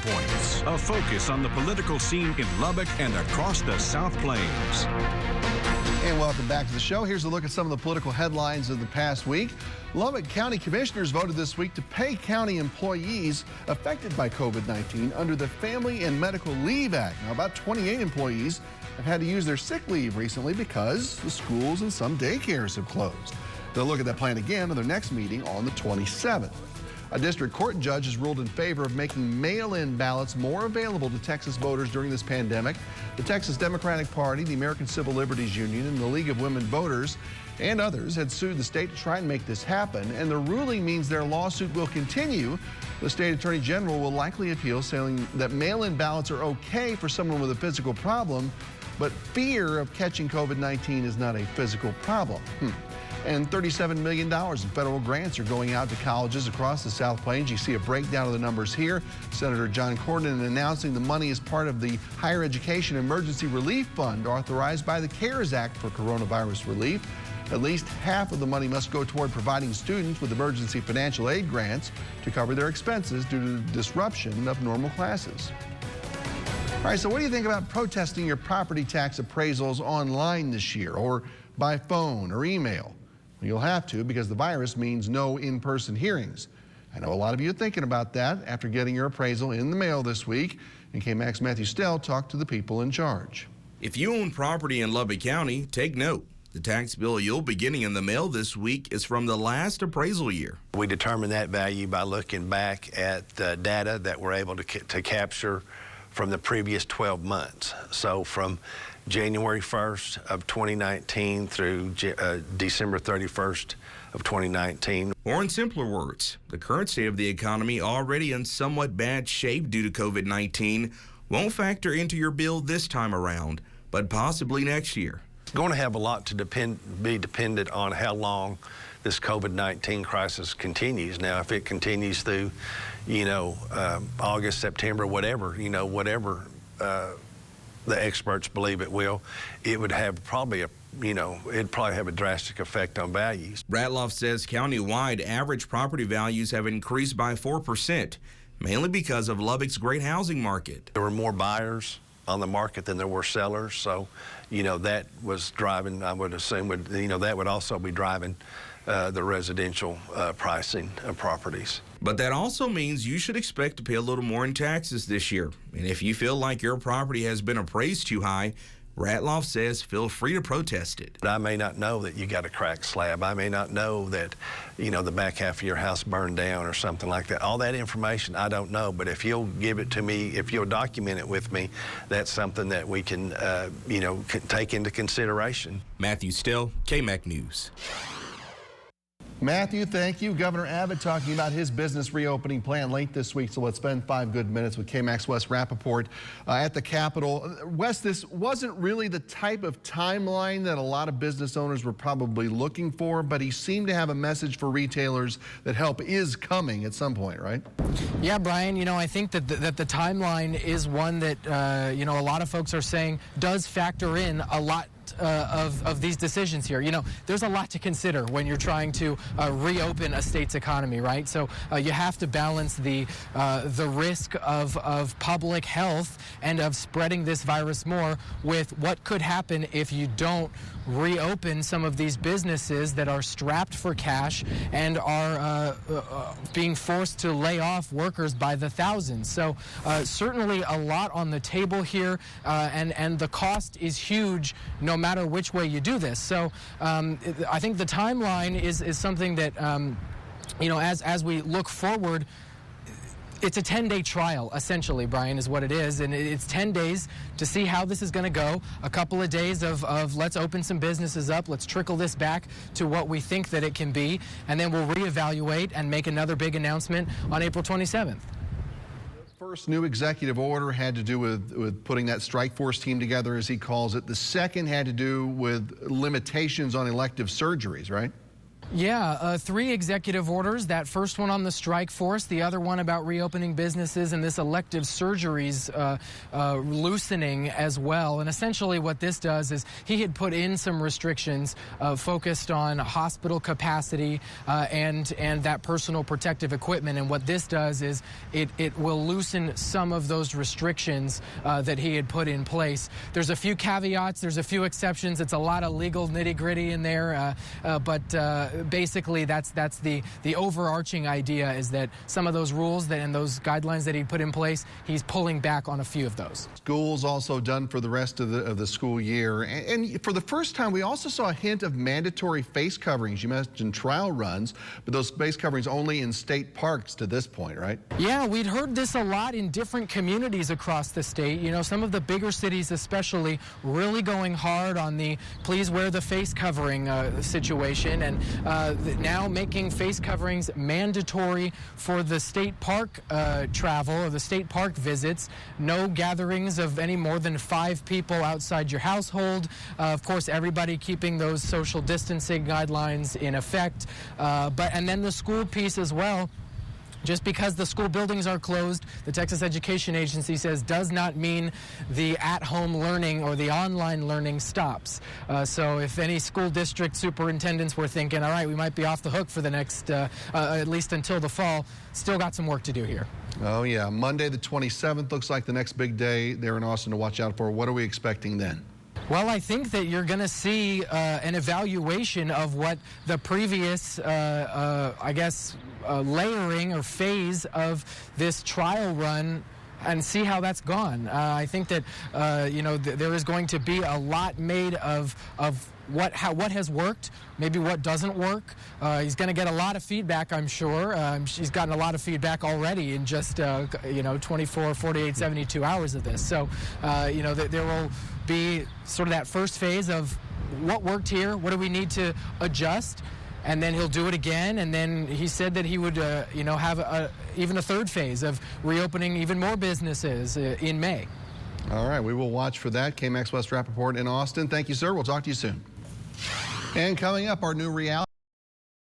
Points, a focus on the political scene in Lubbock and across the South Plains. And welcome back to the show. Here's a look at some of the political headlines of the past week. Lubbock County Commissioners voted this week to pay county employees affected by COVID-19 under the Family and Medical Leave Act. Now, about 28 employees have had to use their sick leave recently because the schools and some daycares have closed. They'll look at that plan again at their next meeting on the 27th. A district court judge has ruled in favor of making mail-in ballots more available to Texas voters during this pandemic. The Texas Democratic Party, the American Civil Liberties Union, and the League of Women Voters and others had sued the state to try and make this happen, and the ruling means their lawsuit will continue. The state attorney general will likely appeal, saying that mail-in ballots are okay for someone with a physical problem, but fear of catching COVID-19 is not a physical problem. And $37 million in federal grants are going out to colleges across the South Plains. You see a breakdown of the numbers here. Senator John Cornyn announcing the money is part of the Higher Education Emergency Relief Fund authorized by the CARES Act for coronavirus relief. At least half of the money must go toward providing students with emergency financial aid grants to cover their expenses due to the disruption of normal classes. All right, so what do you think about protesting your property tax appraisals online this year, or by phone or email? You'll have to, because the virus means no in-person hearings. I know a lot of you are thinking about that after getting your appraisal in the mail this week. And KAMC's Matthew Stell talked to the people in charge. If you own property in Lubbock County, take note. The tax bill you'll be getting in the mail this week is from the last appraisal year. We determine that value by looking back at the data that we're able to capture from the previous 12 months. So from January 1st of 2019 through December 31st of 2019. Or in simpler words, the current state of the economy, already in somewhat bad shape due to COVID-19, won't factor into your bill this time around, but possibly next year. It's going to have a lot to be dependent on how long this COVID-19 crisis continues. Now, if it continues through, August, September, whatever, whatever the experts believe it will, it would have probably it'd probably have a drastic effect on values. Ratloff says countywide average property values have increased by 4%, mainly because of Lubbock's great housing market. There were more buyers on the market than there were sellers, so that was driving, I would assume, that would also be driving the residential pricing of properties. But that also means you should expect to pay a little more in taxes this year. And if you feel like your property has been appraised too high, Ratloff says feel free to protest it. I may not know that you got a cracked slab. I may not know that, the back half of your house burned down or something like that. All that information I don't know, but if you'll give it to me, if you'll document it with me, that's something that we can, take into consideration. Matthew Stell, KAMC News. Matthew, thank you. Governor Abbott talking about his business reopening plan late this week, so let's spend 5 good minutes with KAMC's Wes Rappaport at the Capitol. Wes, this wasn't really the type of timeline that a lot of business owners were probably looking for, but he seemed to have a message for retailers that help is coming at some point, right? Yeah, Brian, I think that the timeline is one that, a lot of folks are saying does factor in a lot of these decisions here. There's a lot to consider when you're trying to reopen a state's economy, right? So you have to balance the risk of public health and of spreading this virus more with what could happen if you don't reopen some of these businesses that are strapped for cash and are being forced to lay off workers by the thousands. So certainly a lot on the table here, and the cost is huge no matter which way you do this. So I think the timeline is something that, as we look forward, it's a 10-day trial, essentially, Brian, is what it is. And it's 10 days to see how this is going to go. A couple of days of let's open some businesses up. Let's trickle this back to what we think that it can be. And then we'll reevaluate and make another big announcement on April 27th. First new executive order had to do with putting that strike force team together, as he calls it. The second had to do with limitations on elective surgeries, right? Yeah, 3 executive orders. That first one on the strike force, the other one about reopening businesses, and this elective surgeries loosening as well. And essentially what this does is he had put in some restrictions focused on hospital capacity and that personal protective equipment. And what this does is it will loosen some of those restrictions that he had put in place. There's a few caveats, there's a few exceptions. It's a lot of legal nitty-gritty in there, but basically that's the overarching idea, is that some of those rules and those guidelines that he put in place, he's pulling back on a few of those. School's also done for the rest of the school year, and for the first time we also saw a hint of mandatory face coverings. You mentioned trial runs, but those face coverings only in state parks to this point, right? Yeah, we'd heard this a lot in different communities across the state. You know, some of the bigger cities especially really going hard on the please wear the face covering situation, and now making face coverings mandatory for the state park travel or the state park visits. No gatherings of any more than 5 people outside your household. Of course, everybody keeping those social distancing guidelines in effect. And then the school piece as well. Just because the school buildings are closed, the Texas Education Agency says does not mean the at-home learning or the online learning stops. So if any school district superintendents were thinking, all right, we might be off the hook for the next, at least until the fall, still got some work to do here. Oh yeah, Monday the 27th looks like the next big day there in Austin to watch out for. What are we expecting then? Well, I think that you're going to see an evaluation of what the previous, layering or phase of this trial run, and see how that's gone. I think that there is going to be a lot made of what has worked, maybe what doesn't work. He's going to get a lot of feedback, I'm sure. She's gotten a lot of feedback already in just 24, 48, 72 hours of this. So there will be sort of that first phase of what worked here, what do we need to adjust, and then he'll do it again. And then he said that he would have even a third phase of reopening even more businesses in May. All right, we will watch for that. KAMC West Rappaport in Austin. Thank you, sir. We'll talk to you soon. And coming up, our new reality